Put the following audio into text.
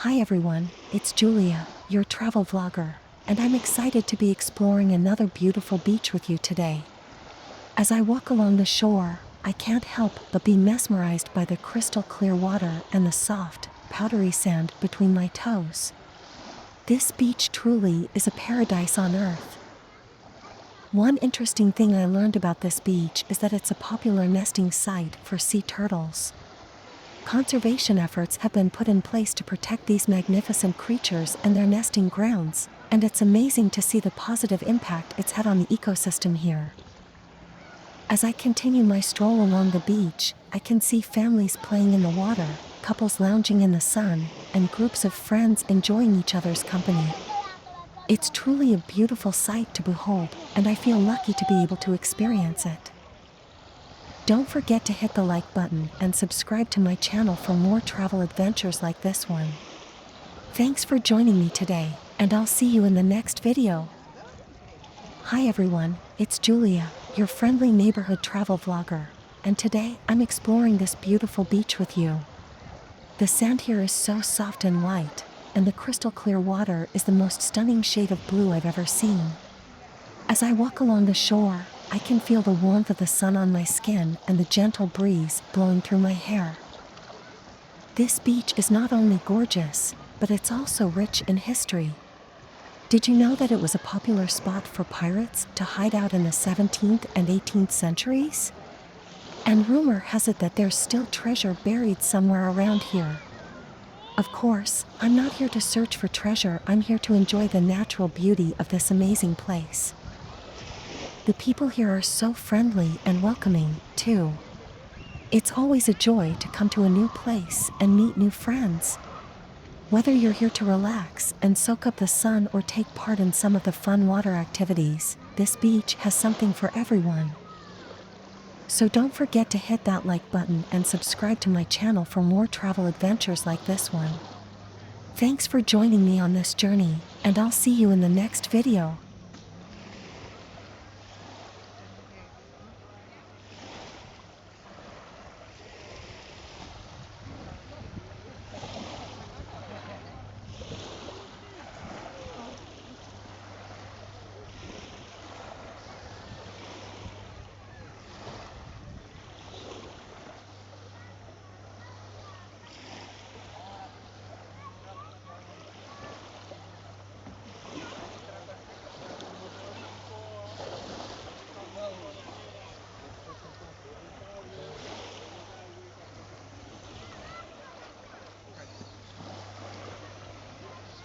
Hi everyone, it's Julia, your travel vlogger, and I'm excited to be exploring another beautiful beach with you today. As I walk along the shore, I can't help but be mesmerized by the crystal clear water and the soft, powdery sand between my toes. This beach truly is a paradise on earth. One interesting thing I learned about this beach is that it's a popular nesting site for sea turtles. Conservation efforts have been put in place to protect these magnificent creatures and their nesting grounds, and it's amazing to see the positive impact it's had on the ecosystem here. As I continue my stroll along the beach, I can see families playing in the water, couples lounging in the sun, and groups of friends enjoying each other's company. It's truly a beautiful sight to behold, and I feel lucky to be able to experience it. Don't forget to hit the like button and subscribe to my channel for more travel adventures like this one. Thanks for joining me today, and I'll see you in the next video. Hi everyone, it's Julia, your friendly neighborhood travel vlogger, and today I'm exploring this beautiful beach with you. The sand here is so soft and light, and the crystal clear water is the most stunning shade of blue I've ever seen. As I walk along the shore, I can feel the warmth of the sun on my skin and the gentle breeze blowing through my hair. This beach is not only gorgeous, but it's also rich in history. Did you know that it was a popular spot for pirates to hide out in the 17th and 18th centuries? And rumor has it that there's still treasure buried somewhere around here. Of course, I'm not here to search for treasure, I'm here to enjoy the natural beauty of this amazing place. The people here are so friendly and welcoming, too. It's always a joy to come to a new place and meet new friends. Whether you're here to relax and soak up the sun or take part in some of the fun water activities, this beach has something for everyone. So don't forget to hit that like button and subscribe to my channel for more travel adventures like this one. Thanks for joining me on this journey, and I'll see you in the next video.